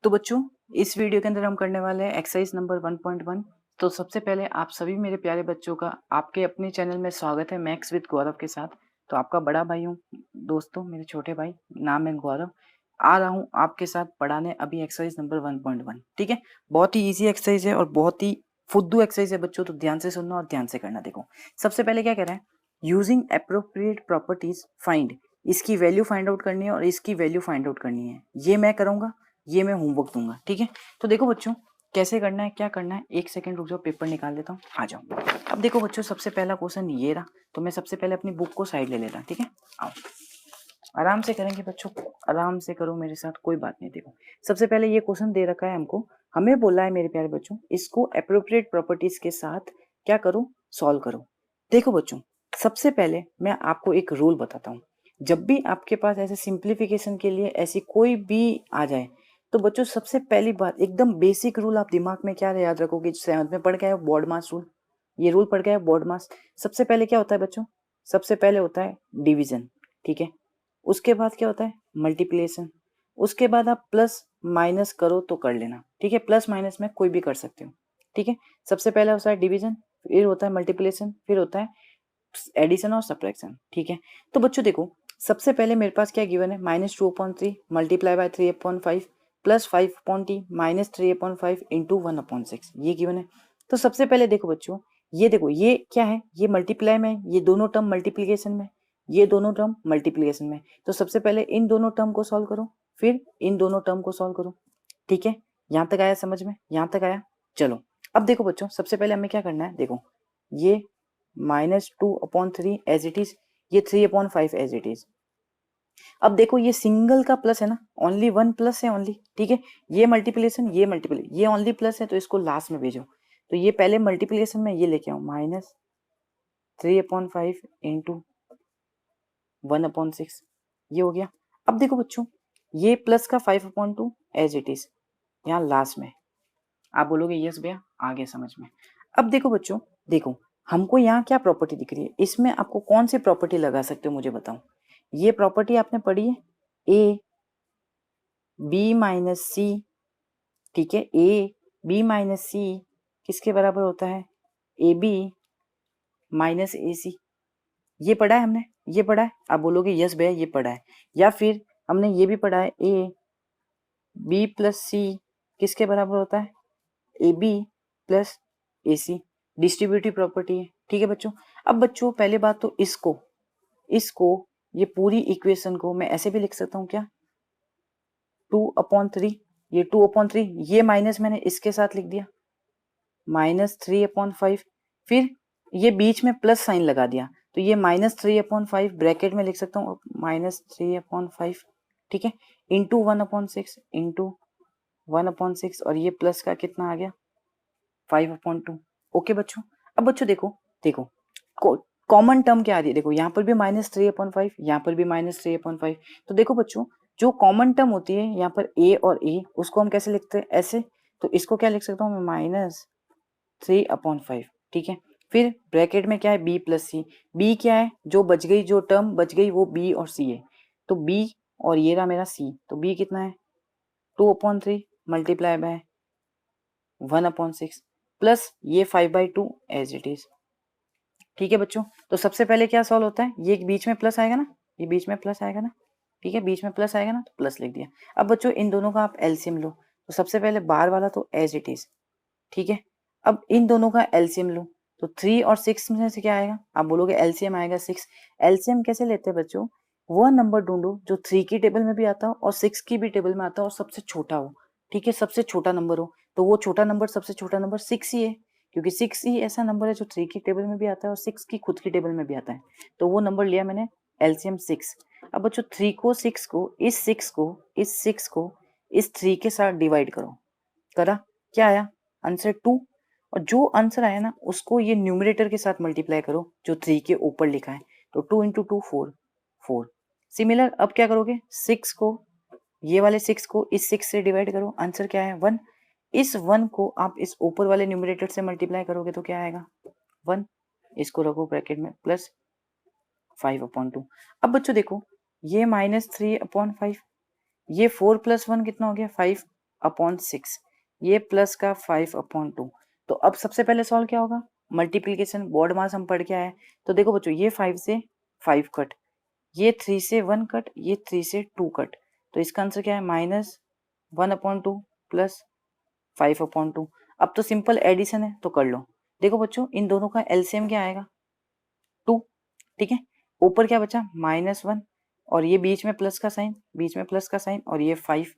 तो बच्चों इस वीडियो के अंदर हम करने वाले हैं एक्सरसाइज नंबर 1.1। तो सबसे पहले आप सभी मेरे प्यारे बच्चों का आपके अपने चैनल में स्वागत है मैथ्स विद गौरव के साथ। तो आपका बड़ा भाई हूँ दोस्तों, मेरे छोटे भाई, नाम है गौरव। आ रहा हूँ आपके साथ पढ़ाने अभी एक्सरसाइज नंबर 1.1। ठीक है, बहुत ही इजी एक्सरसाइज है और बहुत ही फुद्दू एक्सरसाइज है बच्चों, तो ध्यान से सुनना और ध्यान से करना। देखो सबसे पहले क्या कह रहा है, यूजिंग अप्रोप्रिएट प्रॉपर्टीज फाइंड। इसकी वैल्यू फाइंड आउट करनी है और इसकी वैल्यू फाइंड आउट करनी है। ये मैं करूंगा, ये मैं होमवर्क दूंगा। ठीक है, तो देखो बच्चों कैसे करना है, क्या करना है। एक सेकंड रुक जाओ, पेपर निकाल लेता हूँ, आ जाओ। अब देखो बच्चों सबसे पहला क्वेश्चन ये रहा, तो मैं सबसे पहले अपनी बुक को साइड ले लेता। ठीक है, आओ आराम से करेंगे बच्चों, आराम से करो मेरे साथ, कोई बात नहीं। देखो सबसे पहले ये क्वेश्चन दे रखा है हमको, हमें बोला है मेरे प्यारे बच्चों इसको अप्रोप्रिएट प्रॉपर्टीज के साथ क्या करो, सॉल्व करो। देखो बच्चों सबसे पहले मैं आपको एक रूल बताता हूँ। जब भी आपके पास ऐसे सिंप्लीफिकेशन के लिए ऐसी कोई भी आ जाए, तो बच्चों सबसे पहली बात एकदम बेसिक रूल आप दिमाग में क्या याद रखोगे, जो 7th में पढ़ के आए हो, बॉड मास रूल। ये रूल पढ़ के आए बॉड मास। सबसे पहले क्या होता है बच्चों, सबसे पहले होता है डिवीजन। ठीक है, उसके बाद क्या होता है मल्टीप्लिकेशन। उसके बाद आप प्लस माइनस करो तो कर लेना। ठीक है, प्लस माइनस में कोई भी कर सकते हो। ठीक है, सबसे पहले होता है डिवीजन, फिर होता है मल्टीप्लिकेशन, फिर होता है एडिशन और सब्ट्रैक्शन। ठीक है, तो बच्चों देखो सबसे पहले मेरे पास क्या गिवन है, -2/3 multiply by 3/5 plus 5/t minus 3/5 into 1/6, ये गिवन है। तो सबसे पहले देखो बच्चों, ये देखो ये क्या है, ये मल्टीप्लाई में, ये दोनों टर्म मल्टीप्लीकेशन में, ये दोनों टर्म मल्टीप्लीकेशन में। तो सबसे पहले इन दोनों टर्म को सॉल्व करो, फिर इन दोनों टर्म को सॉल्व करो। ठीक है, यहाँ तक आया समझ में, यहाँ तक आया। चलो अब देखो बच्चों सबसे पहले हमें क्या करना है, देखो ये -2/3 एज इट इज, ये 3/5 एज इट इज। अब देखो ये सिंगल का प्लस है ना, ओनली वन प्लस है ओनली। ठीक है, ये मल्टीप्लिकेशन, ये ओनली प्लस है, तो इसको लास्ट में भेजो। तो ये पहले मल्टीप्लिकेशन में ये लेके आओ, -3/5 इंटू 1/6, ये हो गया। अब देखो बच्चों ये प्लस का 5/2 एज इट इज यहाँ लास्ट में। आप बोलोगे यस भैया आ गया समझ में। अब देखो बच्चों, देखो हमको यहाँ क्या प्रॉपर्टी दिख रही है, इसमें आपको कौन सी प्रॉपर्टी लगा सकते हो मुझे बताओ। ये प्रॉपर्टी आपने पढ़ी है, ए बी माइनस सी। ठीक है, ए बी माइनस सी किसके बराबर होता है, ए बी माइनस ए सी। ये पढ़ा है हमने, ये पढ़ा है। आप बोलोगे यस भैया ये पढ़ा है। या फिर हमने ये भी पढ़ा है, ए बी प्लस सी किसके बराबर होता है, A B plus A C, distributive property है। ठीक है बच्चों, अब बच्चों पहले बात तो इसको ये पूरी इक्वेशन को मैं ऐसे भी लिख सकता हूँ क्या, 2/3, ये 2/3, ये माइनस मैंने इसके साथ लिख दिया -3/5, फिर ये बीच में प्लस साइन लगा दिया, तो ये -3/5 ब्रैकेट में लिख सकता हूँ -3/5। ठीक है, इंटू 1/6 इंटू 1/6, और ये प्लस का कितना आ गया 5/2। ओके बच्चों, अब बच्चों देखो, देखो कॉमन टर्म क्या आ रही है, देखो यहाँ पर भी -3/5, यहाँ पर भी -3/5। तो देखो बच्चों जो कॉमन टर्म होती है यहाँ पर ए और ए, उसको हम कैसे लिखते हैं, ऐसे। तो इसको क्या लिख सकता हूँ मैं, -3/5। ठीक है, फिर ब्रैकेट में क्या है, बी प्लस सी। बी क्या है, जो बच गई, जो टर्म बच गई वो बी और सी है। तो बी और ये रहा मेरा सी, तो बी कितना है 2/3 मल्टीप्लाई बाय 1/6 प्लस ये 5/2 एज इट इज। ठीक है बच्चों, तो सबसे पहले क्या सॉल्व होता है, ये बीच में प्लस आएगा ना, ये बीच में प्लस आएगा ना। ठीक है, बीच में प्लस आएगा ना, तो प्लस लिख दिया। अब बच्चों इन दोनों का आप एलसीएम लो, तो सबसे पहले बाहर वाला तो एज इट इज। ठीक है, अब इन दोनों का एलसीएम लो, तो 3 और 6 में से क्या आएगा, आप बोलोगे एलसीएम आएगा 6। एलसीएम कैसे लेते हैं बच्चों, वो नंबर ढूंढो जो 3 की टेबल में भी आता हो और 6 की भी टेबल में आता हो और सबसे छोटा हो। ठीक है, सबसे छोटा नंबर हो, तो वो छोटा नंबर, सबसे छोटा नंबर 6 ही है, क्योंकि 6 ही ऐसा नंबर है जो 3 की टेबल में भी आता है और 6 की खुद की टेबल में भी आता है। तो वो नंबर लिया मैंने एलसीएम 6। अब बच्चों 3 को 6 को इस 6 को इस 6 को इस 3 के साथ डिवाइड करो, करा, क्या आया आंसर 2। और जो आंसर आया ना उसको ये न्यूमरेटर के साथ मल्टीप्लाई करो जो 3 के ऊपर लिखा है, तो 2 इंटू 2 4 4। सिमिलर अब क्या करोगे, 6 को, ये वाले 6 को इस 6 से डिवाइड करो, आंसर क्या है 1। इस 1 को आप इस ऊपर वाले न्यूमरेटर से मल्टीप्लाई करोगे तो क्या आएगा 1, इसको रखो ब्रैकेट में प्लस 5/2। अब बच्चों देखो ये -3/5, ये 4 + 1 कितना हो गया अपॉन 6, ये प्लस का 5/2। तो अब सबसे पहले सॉल्व क्या होगा, मल्टीप्लीकेशन, बोर्ड मास हम पढ़ के आए। तो देखो बच्चों, ये 5 से 5 कट, ये 3 से 1 कट, ये 3 से 2 कट, तो इसका आंसर क्या है, -1/2 प्लस 5/2। अब तो सिंपल एडिशन है तो कर लो। देखो बच्चों, इन दोनों का एलसीएम क्या आएगा, 2, ठीक है। ऊपर क्या बचा, -1, और ये बीच में प्लस का साइन, बीच में प्लस का साइन, और ये 5,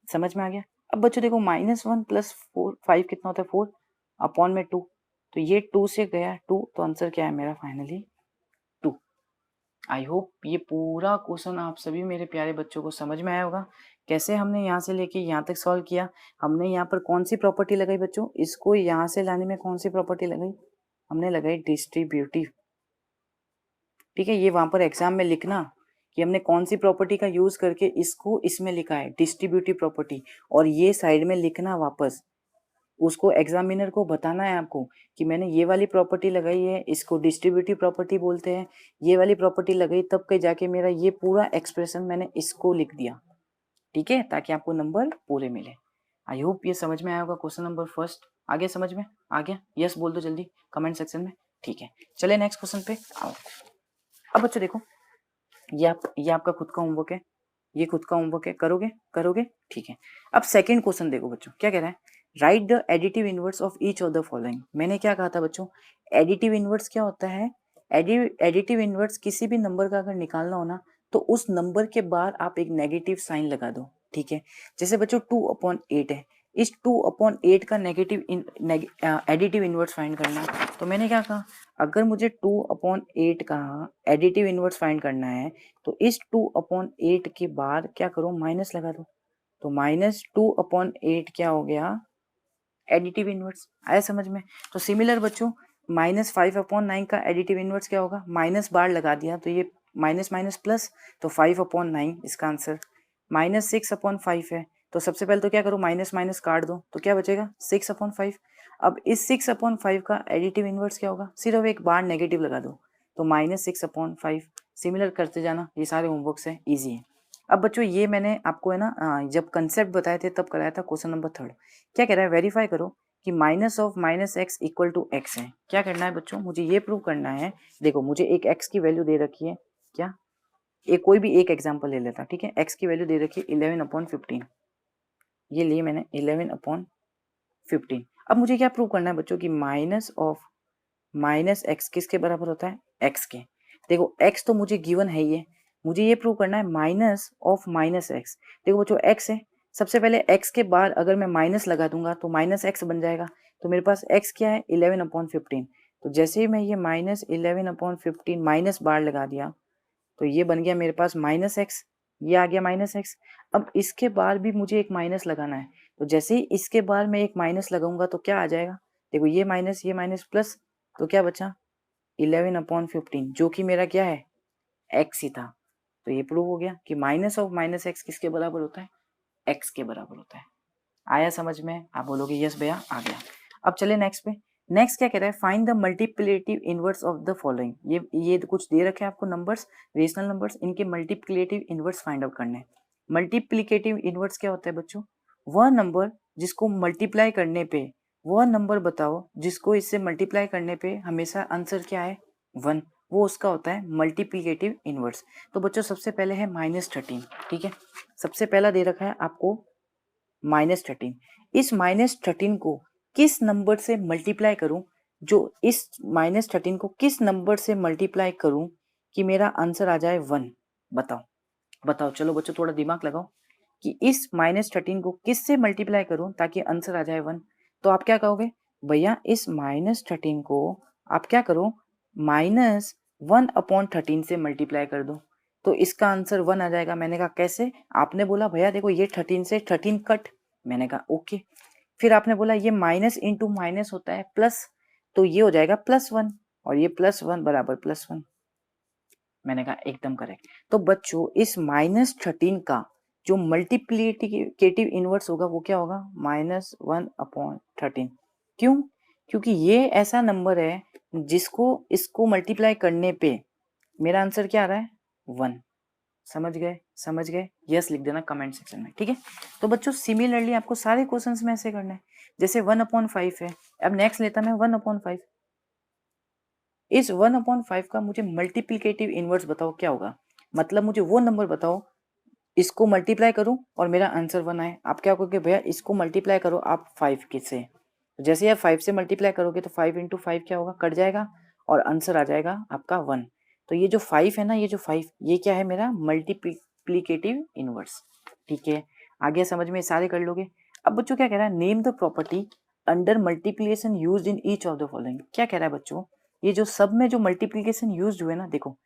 समझ में आ गया। अब बच्चों देखो, -1 प्लस 5 कितना होता है, 4 अपॉन में 2, तो ये 2 से गया 2, तो आंसर क्या है मेरा फाइनली 2। आई होप ये पूरा क्वेश्चन आप सभी मेरे प्यारे बच्चों को समझ में आया होगा। कैसे हमने यहाँ से लेके यहाँ तक सॉल्व किया, हमने यहाँ पर कौन सी प्रॉपर्टी लगाई बच्चों, इसको यहाँ से लाने में कौन सी प्रॉपर्टी लगाई, हमने लगाई डिस्ट्रीब्यूटिव, ठीक है। ये वहां पर एग्जाम में लिखना कि हमने कौन सी प्रॉपर्टी का यूज करके इसको इसमें लिखा है, डिस्ट्रीब्यूटिव प्रॉपर्टी, और ये साइड में लिखना वापस, उसको एग्जामिनर को बताना है आपको कि मैंने ये वाली प्रॉपर्टी लगाई है, इसको डिस्ट्रीब्यूटिव प्रॉपर्टी बोलते हैं, ये वाली प्रॉपर्टी लगाई, तब कहीं जाके मेरा ये पूरा एक्सप्रेशन मैंने इसको लिख दिया, ठीक है, ताकि आपको नंबर पूरे मिले। आई होप ये समझ में आया होगा क्वेश्चन नंबर फर्स्ट। आगे समझ में आ गया, यस बोल दो जल्दी कमेंट सेक्शन में, ठीक है। चले नेक्स्ट क्वेश्चन पे आओ। अब बच्चों देखो, ये आपका खुद का होमवर्क है, ये खुद का होमवर्क है, करोगे करोगे, ठीक है। अब सेकंड क्वेश्चन देखो बच्चों, क्या कह रहा है, right the additive inverse of each of the following. मैंने क्या कहा था बच्चों, एडिटिव इनवर्स क्या होता है, एडिटिव इनवर्स किसी भी नंबर का अगर निकालना हो ना, तो उस नंबर के बाद आप एक नेगेटिव साइन लगा दो, ठीक है। जैसे बच्चों 2/8 है, इस 2/8 का एडिटिव इनवर्स फाइंड करना है, तो मैंने क्या कहा, अगर मुझे 2/8 का एडिटिव इनवर्स फाइंड करना है, तो इस 2/8 के बाद क्या करो, माइनस लगा दो, तो -2/8 क्या हो गया, एडिटिव इनवर्स। आया समझ में। तो सिमिलर बच्चों, -5/9 का एडिटिव इनवर्स क्या होगा, माइनस बार लगा दिया तो ये माइनस माइनस प्लस, तो 5/9 इसका आंसर। -6/5 है, तो सबसे पहले तो क्या करो, माइनस माइनस काट दो, तो क्या बचेगा 6/5। अब इस 6/5 का एडिटिव इनवर्स क्या होगा, सिर्फ एक बार नेगेटिव लगा दो, तो -6/5। सिमिलर करते जाना, ये सारे होमवर्क्स है, ईजी है। अब बच्चों ये मैंने आपको है ना जब कंसेप्ट बताए थे तब कराया था। क्वेश्चन नंबर 3 क्या कह रहा है, वेरीफाई करो कि -(-x) इक्वल टू x है। क्या करना है बच्चों, मुझे ये प्रूव करना है। देखो मुझे एक x की वैल्यू दे रखी है, क्या, एक कोई भी एक एग्जांपल ले लेता, ठीक है। x की वैल्यू दे रखी है 11/15, ये लिए मैंने 11/15। अब मुझे क्या प्रूव करना है बच्चों कि -(-x) किसके बराबर होता है, x के। देखो x तो मुझे गिवन है ही है, मुझे ये प्रूव करना है -(-x). देखो बच्चों x है, सबसे पहले x के बाद अगर मैं माइनस लगा दूंगा तो -x बन जाएगा, तो मेरे पास x क्या है 11/15। तो जैसे ही मैं ये -11/15 माइनस बार लगा दिया, तो ये बन गया मेरे पास -x, ये आ गया -x। अब इसके बाद भी मुझे एक माइनस लगाना है, तो जैसे ही इसके बाद मैं एक माइनस लगाऊंगा तो क्या आ जाएगा, देखो ये माइनस प्लस, तो क्या बचा 11/15, जो कि मेरा क्या है x ही था। तो ये प्रूव हो गया कि -(-x) किसके बराबर होता है, x के बराबर होता है। आया समझ में, आप बोलोगे यस भैया आ गया। अब चले नेक्स्ट पे। नेक्स्ट क्या कह रहा है, find the multiplicative inverse of the following. ये कुछ दे रखे हैं आपको नंबर्स, रेशनल नंबर्स, इनके मल्टीप्लिकेटिव इनवर्स फाइंड आउट करने हैं। मल्टीप्लिकेटिव इनवर्स क्या होता है बच्चों, वह नंबर जिसको मल्टीप्लाई करने पे, वह नंबर बताओ जिसको इससे मल्टीप्लाई करने पे हमेशा आंसर क्या है 1, वो उसका होता है मल्टीप्लिकेटिव इनवर्स। तो बच्चों सबसे पहले है -13, ठीक है। सबसे पहला दे रखा है आपको -13। इस -13 को किस नंबर से मल्टीप्लाई करूं, जो इस -13 को किस नंबर से मल्टीप्लाई करूं कि मेरा आंसर आ जाए 1, बताओ बताओ। चलो बच्चों थोड़ा दिमाग लगाओ कि इस -13 को किस से मल्टीप्लाई करूं ताकि आंसर आ जाए 1। तो आप क्या कहोगे, भैया इस -13 को आप क्या करो, -1/13 से मल्टीप्लाई कर दो, तो इसका आंसर 1 आ जाएगा। मैंने कहा कैसे, आपने बोला भैया देखो ये 13 से 13 कट, मैंने कहा ओके। फिर आपने बोला ये माइनस इंटू माइनस होता है प्लस, तो ये हो जाएगा +1, और ये +1 बराबर +1, मैंने कहा एकदम करेक्ट। तो बच्चों इस -13 का जो मल्टीप्लिकेटिव इनवर्स होगा वो क्या होगा, -1/13। क्यों, क्योंकि ये ऐसा नंबर है जिसको इसको मल्टीप्लाई करने पे मेरा आंसर क्या आ रहा है 1, समझ गए, यस लिख देना कमेंट सेक्शन में, ठीक है। तो बच्चों सिमिलरली आपको सारे क्वेश्चंस में ऐसे करना है, जैसे 1/5 है। अब नेक्स्ट लेता मैं 1/5। इस 1/5 का मुझे मल्टीप्लिकेटिव इनवर्स बताओ क्या होगा, मतलब मुझे वो नंबर बताओ इसको मल्टीप्लाई करूं और मेरा आंसर 1 आए। आप क्या करोगे भैया, इसको मल्टीप्लाई करो आप 5 के से, जैसे आप 5 से मल्टीप्लाई करोगे तो 5 × 5 क्या होगा, कट जाएगा और आंसर आ जाएगा आपका 1। तो ये जो 5 है ना, ये जो 5 ये क्या है, मेरा मल्टीप्लिकेटिव इनवर्स, ठीक है। आगे समझ में सारे कर लोगे। अब बच्चों क्या कह रहा है, name the property under multiplication used in each of the following. क्या कह रहा है बच्चों, ये जो सब में जो मल्टीप्लिकेशन यूज्ड हुए ना, देखो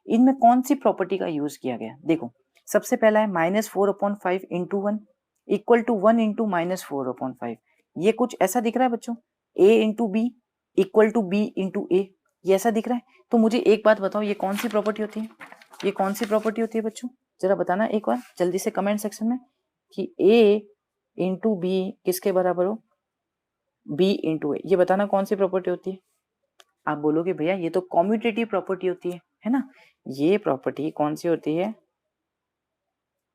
इनमें कौन सी प्रॉपर्टी का यूज किया गया। देखो सबसे पहला है -4/5 × 1 इक्वल टू 1 × -4/5। ये कुछ ऐसा दिख रहा है बच्चों, a × b equal to b × a, ये ऐसा दिख रहा है। तो मुझे एक बात बताओ, ये कौन सी प्रॉपर्टी होती है, ये कौन सी प्रॉपर्टी होती है बच्चों, जरा बताना एक बार जल्दी से कमेंट सेक्शन में कि a × b किसके बराबर हो, b × a, ये बताना कौन सी प्रॉपर्टी होती है। आप बोलोगे भैया ये तो कॉम्यूटेटिव प्रॉपर्टी होती है ना। ये प्रॉपर्टी कौन सी होती है,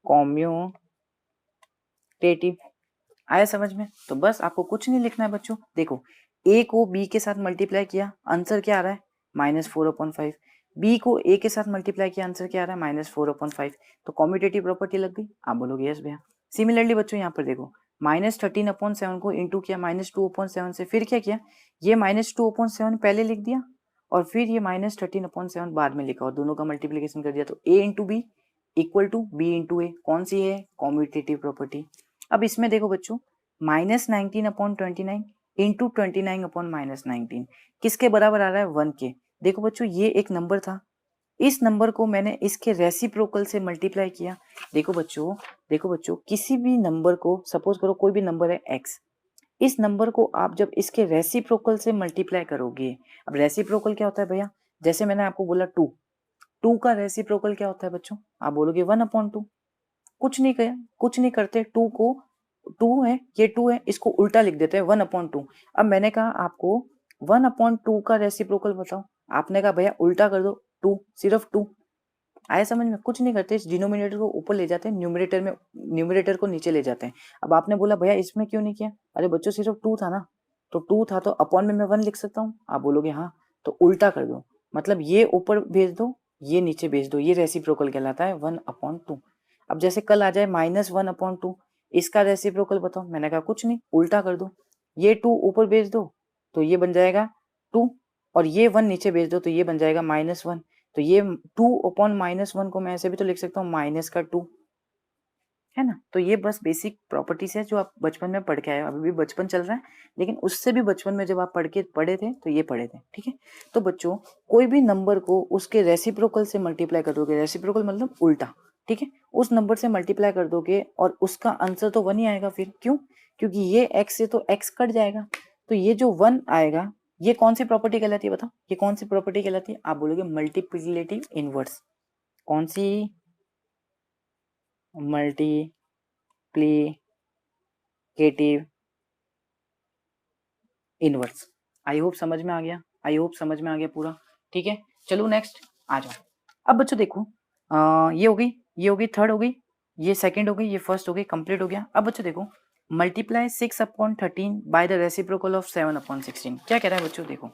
कॉम्यूटेटिव। आया समझ में। तो बस आपको कुछ नहीं लिखना है बच्चों, देखो a को b के साथ मल्टीप्लाई किया, आंसर क्या आ रहा है -4/5। b को a के साथ मल्टीप्लाई किया, आंसर क्या आ रहा है -4/5। तो कॉम्यूटेटिव प्रॉपर्टी लग गई। आप बोलोगे यस भैया। सिमिलरली बच्चों यहाँ पर देखो -13/7 को इंटू किया -2/7 से, फिर क्या किया, ये -2/7 पहले लिख दिया और फिर ये -13/7 बाद में लिखा और दोनों का मल्टीप्लीकेशन कर दिया। तो a × b equal to b × a, कौन सी है, कॉम्यूटेटिव प्रॉपर्टी। अब इसमें देखो बच्चों -19/29 इंटू 29/-19 किसके बराबर आ रहा है, 1 के। देखो बच्चों ये एक नंबर था, इस नंबर को मैंने इसके रेसिप्रोकल से मल्टीप्लाई किया। देखो बच्चों किसी भी नंबर को, सपोज करो कोई भी नंबर है x, इस नंबर को आप जब इसके रेसिप्रोकल से मल्टीप्लाई करोगे, अब रेसिप्रोकल क्या होता है भैया, जैसे मैंने आपको बोला 2 का रेसिप्रोकल क्या होता है बच्चों, आप बोलोगे 1/2। कुछ नहीं करते, 2 को 2 है, ये 2 है, इसको उल्टा लिख देते हैं 1/2। अब मैंने कहा आपको 1/2 का रेसिप्रोकल बताओ, आपने कहा भैया उल्टा कर दो 2, सिर्फ 2। आया समझ में। कुछ नहीं करते, इस डिनोमिनेटर को ऊपर ले जाते हैं, न्यूमरेटर को नीचे ले जाते हैं। अब आपने बोला भैया इसमें क्यों नहीं किया, अरे बच्चों सिर्फ 2 था ना, तो 2 था तो अपॉन में मैं 1 लिख सकता हूँ। आप बोलोगे हाँ, तो उल्टा कर दो, मतलब ये ऊपर भेज दो, ये नीचे भेज दो, ये रेसिप्रोकल कहलाता है 1/2। अब जैसे कल आ जाए -1/2, इसका रेसिप्रोकल बताओ, मैंने कहा कुछ नहीं, उल्टा कर दो, ये 2 ऊपर भेज दो तो ये बन जाएगा 2 और ये 1 नीचे भेज दो तो ये बन जाएगा -1। तो ये 2/-1 को मैं ऐसे भी तो लिख सकता हूँ -2, है ना। तो ये बस बेसिक प्रॉपर्टीज है जो आप बचपन में पढ़ के आए हो, अभी भी बचपन चल रहा है, लेकिन उससे भी बचपन में जब आप पढ़े थे तो ये पढ़े थे, ठीक है। तो बच्चों कोई भी नंबर को उसके रेसिप्रोकल से मल्टीप्लाई कर दोगे, रेसिप्रोकल मतलब उल्टा, ठीक है, उस नंबर से मल्टीप्लाई कर दोगे और उसका आंसर तो 1 ही आएगा। फिर क्यों, क्योंकि ये x से तो x कट जाएगा, तो ये जो 1 आएगा ये कौन सी प्रॉपर्टी कहलाती है बताओ, ये कौन सी प्रॉपर्टी कहलाती है, आप बोलोगे मल्टीप्लिकेटिव इनवर्स। कौन सी, मल्टीप्लिकेटिव इनवर्स। आई होप समझ में आ गया, आई होप समझ में आ गया पूरा, ठीक है। चलो नेक्स्ट आ जाओ। अब बच्चों देखो ये हो गई, ये हो गई, थर्ड हो गई, ये सेकंड हो गई, ये फर्स्ट हो गई, कंप्लीट हो गया। अब बच्चों देखो multiply 6/13 by the reciprocal of 7/16। क्या कह रहा है बच्चों, देखो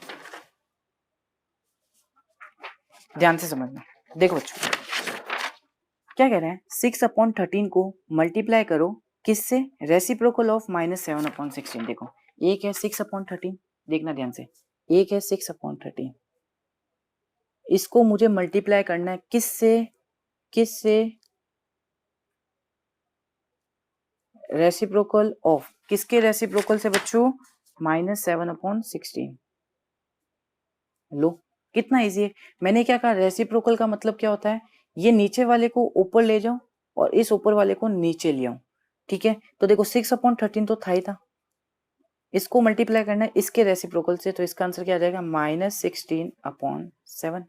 ध्यान से समझना। देखो बच्चों क्या कह रहे हैं, 6/13 को मल्टीप्लाई करो किससे, रेसिप्रोकल ऑफ -7/16। देखो एक है 6/13, देखना ध्यान से, एक है 6/13, इसको मुझे मल्टीप्लाई करना है किससे, किससे, रेसिप्रोकल ऑफ, किसके रेसिप्रोकल से बच्चों, -7/16। लो कितना इजी है। मैंने क्या कहा, रेसिप्रोकल का मतलब क्या होता है, ये नीचे वाले को ऊपर ले जाओ और इस ऊपर वाले को नीचे ले आओ, ठीक है। तो देखो 6/13 तो था ही था, इसको मल्टीप्लाई करना है इसके रेसिप्रोकल से, तो इसका आंसर क्या आ जाएगा -16/7।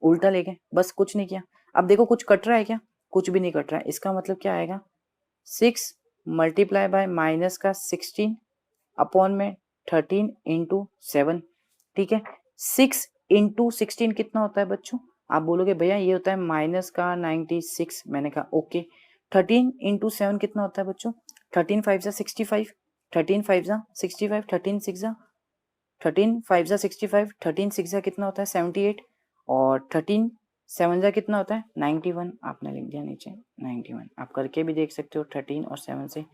उल्टा ले गए, बस कुछ नहीं किया। अब देखो कुछ कट रहा है क्या, कुछ भी नहीं कट रहा है, इसका मतलब क्या आएगा 6 मल्टीप्लाई बाय -16 अपॉन में 13 × 7, ठीक है। 6 × 16 कितना होता है बच्चों, आप बोलोगे भैया ये होता है माइनस का 96। मैंने कहा ओके। 13 इंटू 7 कितना होता है बच्चों? 13 5 जा 65, 13 5 जा 65, 13 6 जा 13 5 जा 65, 13 6 जा कितना होता है 78, और 13 7 जा कितना होता है 91। आपने लिख दिया नीचे 91। आप करके भी देख सकते हो 13 और 7 से।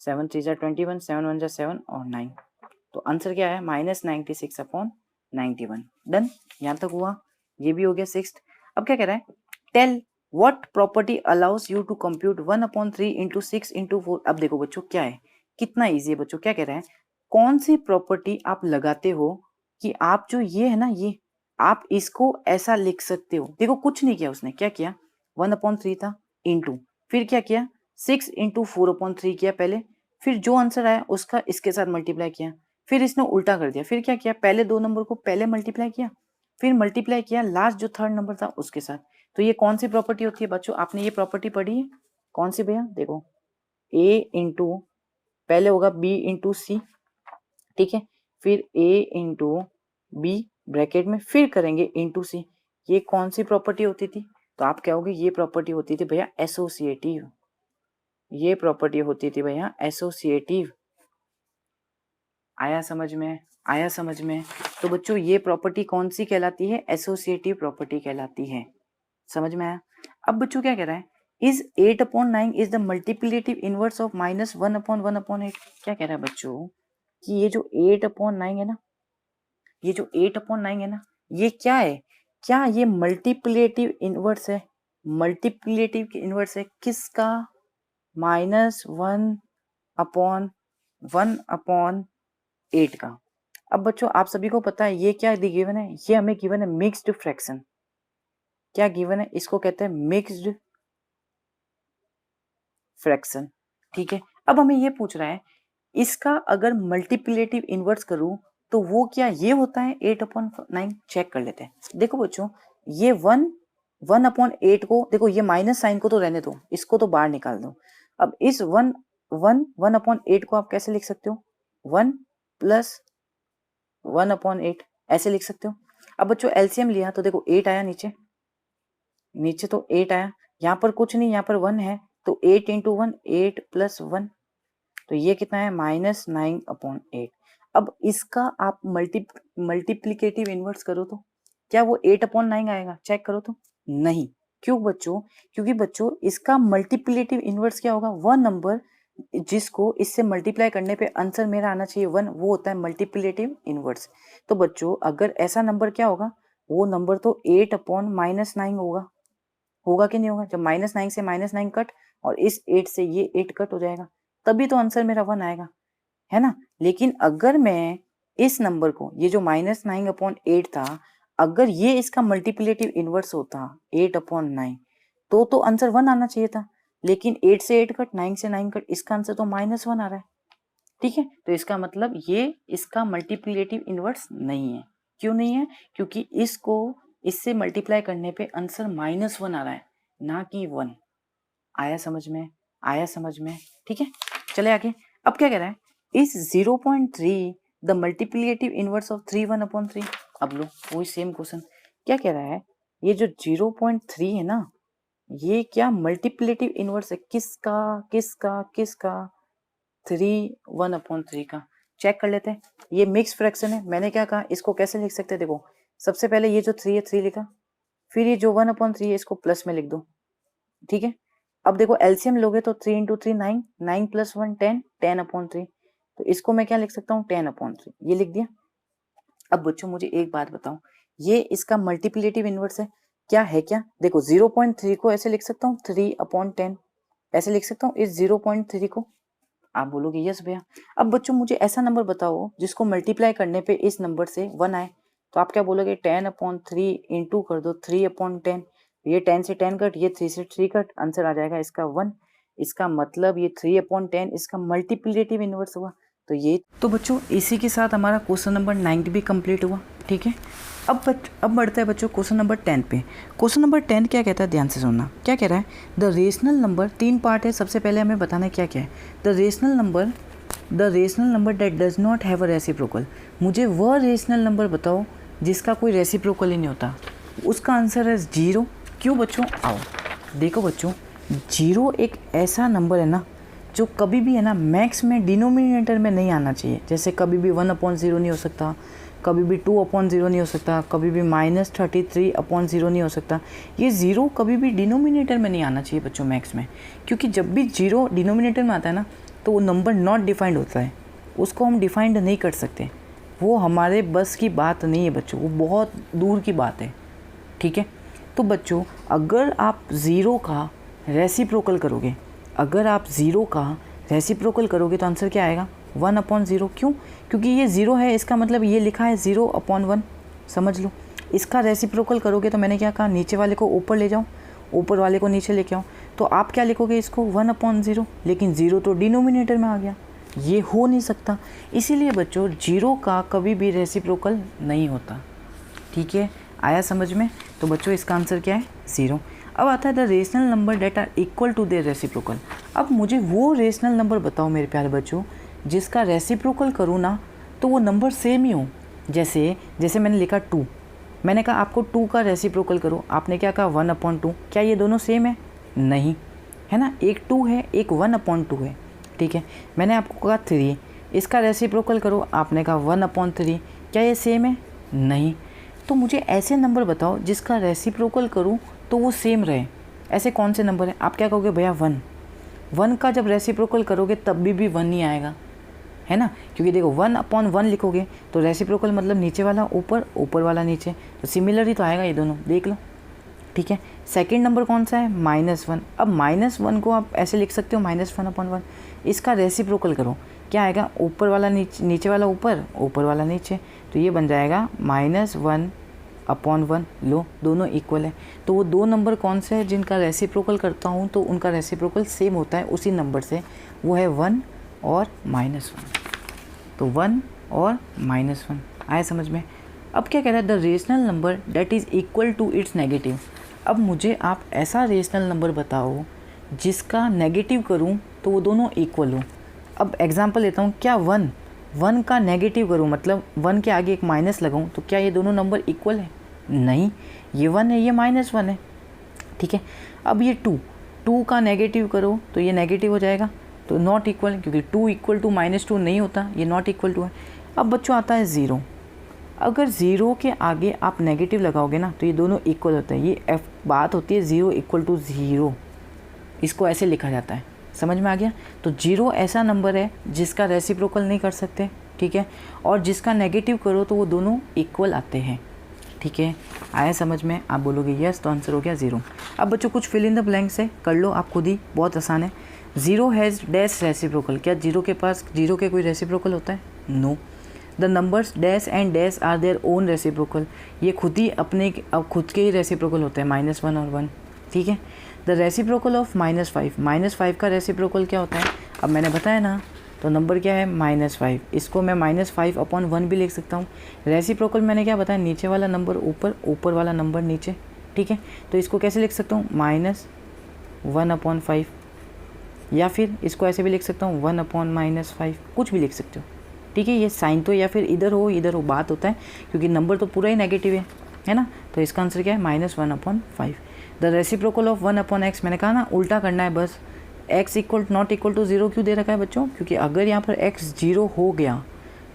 7 3 जा 21, 7 1 जा 7 और 9। तो आंसर क्या है -96/91। डन, यहाँ तक हुआ। ये भी हो गया 6th। अब क्या कह रहा है? Tell what property allows you to compute 1/3 into 6 into 4। अब देखो बच्चों क्या है, कितना ईजी है बच्चों। क्या कह रहा है? कौन सी प्रॉपर्टी आप लगाते हो कि आप जो ये है ना, ये आप इसको ऐसा लिख सकते हो। देखो कुछ नहीं किया उसने, क्या किया? 1/3 था इंटू, फिर क्या किया 6 इंटू 4/3 किया पहले, फिर जो आंसर आया उसका इसके साथ मल्टीप्लाई किया, फिर इसने उल्टा कर दिया। फिर क्या किया? पहले दो नंबर को पहले मल्टीप्लाई किया, फिर मल्टीप्लाई किया लास्ट जो थर्ड नंबर था उसके साथ। तो ये कौन सी प्रॉपर्टी होती है बच्चों? आपने ये प्रॉपर्टी पढ़ी है? कौन सी भैया? देखो a इंटू पहले होगा b इंटू सी, ठीक है, फिर a इंटू बी ब्रैकेट में, फिर करेंगे इंटू सी। ये कौन सी प्रॉपर्टी होती थी? तो आप कहोगे ये प्रॉपर्टी होती थी भैया एसोसिएटिव। ये प्रॉपर्टी होती थी भैया एसोसिएटिव। आया समझ में? आया समझ में? तो बच्चों ये प्रॉपर्टी कौन सी कहलाती है? एसोसिएटिव प्रॉपर्टी कहलाती है। समझ में आया? अब बच्चों क्या कह रहा है? Is 8/9 is the multiplicative inverse of -1/1/8। क्या कह रहा है बच्चों कि ये जो 8/9 है ना, ये जो 8/9 है ना, ये क्या है? क्या ये मल्टीप्लिकेटिव इनवर्स है? मल्टीप्लिकेटिव इनवर्स है किसका? -1/1/8 का। अब बच्चों आप सभी को पता है ये क्या गिवन है? ये हमें गिवन है मिक्स्ड फ्रैक्शन। क्या गिवन है? इसको कहते हैं मिक्स्ड फ्रैक्शन, ठीक है। अब हमें ये पूछ रहा है इसका अगर मल्टीप्लिकेटिव इनवर्स करूं तो वो क्या ये होता है 8/9? चेक कर लेते हैं। देखो बच्चों ये 1/8 को देखो, ये माइनस साइन को तो रहने दो, इसको तो बाहर निकाल दो। अब इस 1/8 को आप कैसे लिख सकते हो? 1 + 1/8 ऐसे लिख सकते हो। अब बच्चों एलसीएम लिया तो देखो 8 आया नीचे, नीचे तो 8 आया, यहाँ पर कुछ नहीं, यहाँ पर 1 है, तो 8 इंटू 1 8 + 1, तो ये कितना है -9/8। अब इसका आप मल्टीप्लिकेटिव इनवर्स करो तो क्या वो 8/9 आएगा? चेक करो तो नहीं। क्यों बच्चों? क्योंकि बच्चों इसका मल्टीप्लिकेटिव इनवर्स क्या होगा? वो नंबर जिसको इससे मल्टीप्लाई करने पे आंसर मेरा आना चाहिए 1, वो होता है मल्टीप्लिकेटिव इनवर्स। तो बच्चों अगर ऐसा नंबर क्या होगा? वो नंबर तो 8/-9 होगा। होगा कि नहीं होगा? जब -9 से -9 कट और इस 8 से ये 8 कट हो जाएगा, तभी तो आंसर मेरा 1 आएगा, है ना। लेकिन अगर मैं इस नंबर को, ये जो -9/8 था, अगर ये इसका मल्टीप्लिकेटिव इनवर्स होता 8/9 तो आंसर 1 आना चाहिए था। लेकिन 8 से 8 कट, 9 से 9 कट, इसका आंसर तो -1 आ रहा है, ठीक है। तो इसका मतलब ये इसका मल्टीप्लिकेटिव इनवर्स नहीं है। क्यों नहीं है? क्योंकि इसको इससे मल्टीप्लाई करने पे आंसर -1 आ रहा है, ना कि 1। आया समझ में? आया समझ में? ठीक है, चले आगे। अब क्या कह रहा है? इस 0.3 द मल्टीप्लिकेटिव इनवर्स ऑफ 3/1/3। अब लो वही सेम क्वेश्चन। क्या कह रहा है? ये जो 0.3 है ना, ये क्या मल्टीप्लिकेटिव इनवर्स है किसका? किसका? किसका? 3/1/3 का। चेक कर लेते हैं। ये मिक्स फ्रैक्शन है। मैंने क्या कहा? इसको कैसे लिख सकते हैं? देखो सबसे पहले ये जो 3 है 3 लिखा, फिर ये जो 1/3 है इसको प्लस में लिख दो, ठीक है। अब देखो एलसीएम लोगे तो 3 इंटू 3 9, 9 + 1 10, 10/3। तो इसको मैं क्या लिख सकता हूँ? 10/3, ये लिख दिया। अब बच्चों मुझे एक बात बताओ, ये इसका मल्टीप्लिकेटिव इनवर्स है क्या? है क्या? देखो 0.3 को ऐसे लिख सकता हूँ 3/10, ऐसे लिख सकता हूँ इस 0.3 को। आप बोलोगे यस भैया। अब बच्चों मुझे ऐसा नंबर बताओ जिसको मल्टीप्लाई करने पे इस नंबर से 1 आए, तो आप क्या बोलोगे? 10/3 इंटू कर दो 3/10। ये 10 से 10 कट, ये 3 से 3 कट, आंसर आ जाएगा इसका 1। इसका मतलब ये 3/10 इसका मल्टीप्लिकेटिव इनवर्स हुआ। तो ये तो बच्चों इसी के साथ हमारा क्वेश्चन नंबर 9 भी कंप्लीट हुआ, ठीक है। अब बढ़ता है बच्चों क्वेश्चन नंबर 10 पे। क्वेश्चन नंबर 10 क्या कहता है? ध्यान से सुनना। क्या कह रहा है? द रेशनल नंबर, 3 पार्ट है। सबसे पहले हमें बताना है क्या क्या है। The rational number that does not have a reciprocal. मुझे वह रेशनल नंबर बताओ जिसका कोई रेसिप्रोकल ही नहीं होता। उसका आंसर है 0। क्यों बच्चों? आओ देखो बच्चों, 0 एक ऐसा नंबर है ना जो कभी भी है ना मैक्स में डिनोमिनेटर में नहीं आना चाहिए। जैसे कभी भी 1/0 नहीं हो सकता, कभी भी 2/0 नहीं हो सकता, कभी भी -33/0 नहीं हो सकता। ये 0 कभी भी डिनोमिनेटर में नहीं आना चाहिए बच्चों मैक्स में, क्योंकि जब भी 0 डिनोमिनेटर में आता है ना तो वो नंबर नॉट डिफाइंड होता है, उसको हम डिफाइंड नहीं कर सकते। वो हमारे बस की बात नहीं है बच्चों, वो बहुत दूर की बात है। ठीक है, तो बच्चों अगर आप 0 का रेसिप्रोकल करोगे, अगर आप 0 का रेसिप्रोकल करोगे तो आंसर क्या आएगा? 1/0। क्यों? क्योंकि ये 0 है, इसका मतलब ये लिखा है 0/1। समझ लो, इसका रेसिप्रोकल करोगे तो मैंने क्या कहा, नीचे वाले को ऊपर ले जाओ, ऊपर वाले को नीचे लेके आओ, तो आप क्या लिखोगे इसको? 1/0। लेकिन 0 तो डिनोमिनेटर में आ गया, ये हो नहीं सकता। इसीलिए बच्चों 0 का कभी भी रेसिप्रोकल नहीं होता। ठीक है, आया समझ में? तो बच्चों इसका आंसर क्या है? 0। अब आता है the rational number that are equal to their reciprocal. अब मुझे वो रेशनल नंबर बताओ मेरे प्यारे बच्चों जिसका रेसिप्रोकल करूँ ना तो वो नंबर सेम ही हो। जैसे मैंने लिखा 2, मैंने कहा आपको 2 का रेसिप्रोकल करो, आपने क्या कहा? 1/2। क्या ये दोनों सेम है? नहीं, है ना, एक 2 है, एक 1/2 है। ठीक है, मैंने आपको कहा 3, इसका रेसिप्रोकल करो, आपने कहा 1/3। क्या ये सेम है? नहीं। तो मुझे ऐसे नंबर बताओ जिसका रेसिप्रोकल करूँ तो वो सेम रहे। ऐसे कौन से नंबर है? आप क्या कहोगे? भैया 1 का जब रेसिप्रोकल करोगे तब भी 1 ही आएगा, है ना, क्योंकि देखो 1/1 लिखोगे तो रेसिप्रोकल मतलब नीचे वाला ऊपर, ऊपर वाला नीचे, तो सिमिलर ही तो आएगा ये दोनों, देख लो। ठीक है, सेकंड नंबर कौन सा है? -1। अब -1 को आप ऐसे लिख सकते हो -1/1। इसका रेसिप्रोकल करो, क्या आएगा? ऊपर वाला नीचे वाला ऊपर, ऊपर वाला नीचे, तो ये बन जाएगा -1/1। लो, दोनों इक्वल है। तो वो 2 नंबर कौन से हैं जिनका रेसिप्रोकल करता हूँ तो उनका रेसिप्रोकल सेम होता है उसी नंबर से, वो है 1 और -1। तो 1 और -1 आया समझ में? अब क्या कह रहा है? The rational number that is equal to its negative. अब मुझे आप ऐसा रेशनल नंबर बताओ जिसका नेगेटिव करूं तो वो दोनों इक्वल हो। अब एग्जांपल लेता हूं, क्या 1 का नेगेटिव करूं मतलब 1 के आगे एक माइनस लगाऊं तो क्या ये दोनों नंबर इक्वल है? नहीं, ये 1 है, ये -1 है। ठीक है, अब ये 2 का नेगेटिव करो तो ये नेगेटिव हो जाएगा, तो नॉट इक्वल, क्योंकि 2 = -2 नहीं होता, ये नॉट इक्वल टू है। अब बच्चों आता है 0। अगर 0 के आगे आप नेगेटिव लगाओगे ना तो ये दोनों इक्वल होते हैं। ये बात होती है 0 = 0, इसको ऐसे लिखा जाता है। समझ में आ गया? तो 0 ऐसा नंबर है जिसका रेसिप्रोकल नहीं कर सकते, ठीक है, और जिसका नेगेटिव करो तो वो दोनों इक्वल आते हैं। ठीक है, आया समझ में? आप बोलोगे यस, तो आंसर हो गया 0। अब बच्चों कुछ फिल इन द ब्लैंक्स है, कर लो आप खुद ही, बहुत आसान है। 0 हैज़ डैश रेसिप्रोकल। क्या 0 के पास 0 के कोई रेसिप्रोकल होता है? No. The numbers dash and dash are their own reciprocal. ये खुद ही अपने अब खुद के ही रेसिप्रोकल होते हैं, -1 और 1। ठीक है, द रेसिप्रोकल ऑफ -5। -5 का रेसिप्रोकल क्या होता है? अब मैंने बताया ना, तो नंबर क्या है? -5। इसको मैं -5/1 भी लिख सकता हूँ। रेसिप्रोकल मैंने क्या बताया? नीचे वाला नंबर ऊपर, ऊपर वाला नंबर नीचे। ठीक है, तो इसको कैसे लिख सकता हूँ? -1/5, या फिर इसको ऐसे भी लिख सकता हूँ 1/-5, कुछ भी लिख सकते हो। ठीक है, ये साइन तो या फिर इधर हो बात होता है, क्योंकि नंबर तो पूरा ही नेगेटिव है ना। तो इसका आंसर क्या है? -1/5। The reciprocal of 1/x। मैंने कहा ना उल्टा करना है बस। x नॉट इक्वल टू 0 क्यों दे रखा है बच्चों? क्योंकि अगर यहाँ पर x 0 हो गया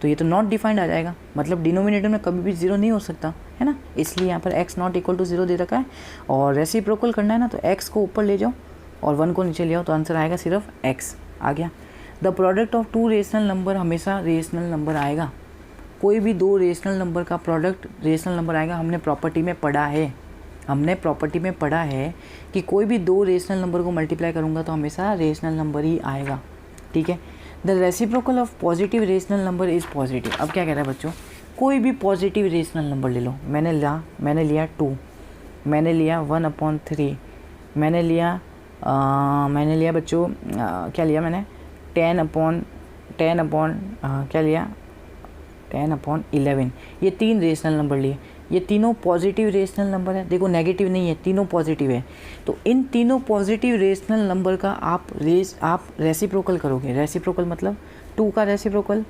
तो ये तो नॉट डिफाइंड आ जाएगा, मतलब डिनोमिनेटर में कभी भी 0 नहीं हो सकता, है ना, इसलिए यहाँ पर x नॉट इक्वल टू 0 दे रखा है। और रेसिप्रोकल करना है ना, तो x को ऊपर ले जाओ और 1 को नीचे ले आओ, तो आंसर आएगा सिर्फ x आ गया। The product of 2 rational number हमेशा रेशनल नंबर आएगा। कोई भी 2 रेशनल नंबर का प्रोडक्ट रेशनल नंबर आएगा। हमने प्रॉपर्टी में पढ़ा है कि कोई भी 2 रेशनल नंबर को मल्टीप्लाई करूँगा तो हमेशा रेशनल नंबर ही आएगा। ठीक है, the reciprocal of positive rational number is positive. अब क्या कह रहा है बच्चों? कोई भी पॉजिटिव रेशनल नंबर ले लो। मैंने लिया 2, मैंने लिया 1/3, मैंने लिया बच्चों क्या लिया मैंने? 10/11। ये 3 रेशनल नंबर लिए, ये तीनों पॉजिटिव रेशनल नंबर है। देखो नेगेटिव नहीं है, तीनों पॉजिटिव है। तो इन तीनों पॉजिटिव रेशनल नंबर का आप रेसिप्रोकल करोगे। रेसिप्रोकल मतलब 2 का रेसिप्रोकल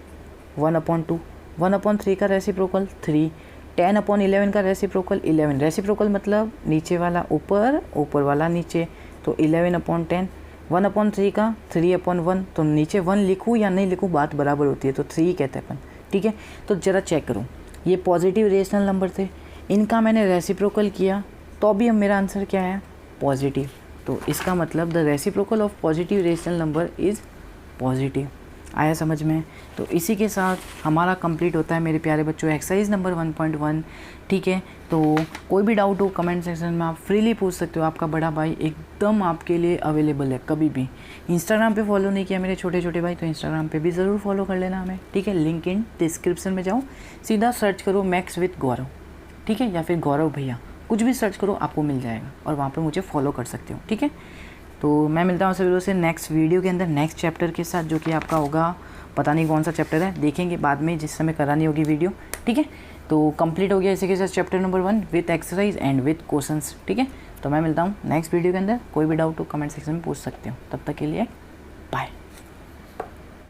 1/2, 1/3 का रेसिप्रोकल 3, 10/11 का रेसिप्रोकल 11, रेसिप्रोकल मतलब नीचे वाला ऊपर, ऊपर वाला नीचे, तो 11/10। 1/3 का 3/1, तो नीचे 1 लिखूँ या नहीं लिखूँ बात बराबर होती है, तो 3 कहते हैं अपन, ठीक है। तो ज़रा चेक करूँ, ये पॉजिटिव रेशनल नंबर थे, इनका मैंने रेसिप्रोकल किया तो भी अब मेरा आंसर क्या है, पॉजिटिव। तो इसका मतलब the reciprocal of positive rational number is positive. आया समझ में? तो इसी के साथ हमारा कंप्लीट होता है मेरे प्यारे बच्चों एक्सरसाइज नंबर 1.1, ठीक है। तो कोई भी डाउट हो कमेंट सेक्शन में आप फ्रीली पूछ सकते हो, आपका बड़ा भाई एकदम आपके लिए अवेलेबल है कभी भी। इंस्टाग्राम पे फॉलो नहीं किया मेरे छोटे छोटे भाई, तो इंस्टाग्राम पे भी ज़रूर फॉलो कर लेना हमें, ठीक है। लिंक इन डिस्क्रिप्शन में जाओ, सीधा सर्च करो मैक्स विद गौरव, ठीक है, या फिर गौरव भैया, कुछ भी सर्च करो आपको मिल जाएगा और वहाँ पर मुझे फॉलो कर सकते हो, ठीक है। तो मैं मिलता हूँ सभी लोगों से नेक्स्ट वीडियो के अंदर नेक्स्ट चैप्टर के साथ, जो कि आपका होगा, पता नहीं कौन सा चैप्टर है, देखेंगे बाद में जिस समय करानी होगी वीडियो, ठीक है। तो कंप्लीट हो गया इसी के साथ chapter number 1 with exercise and with questions, ठीक है। तो मैं मिलता हूँ नेक्स्ट वीडियो के अंदर, कोई भी डाउट हो कमेंट सेक्शन में पूछ सकते हो। तब तक के लिए बाय।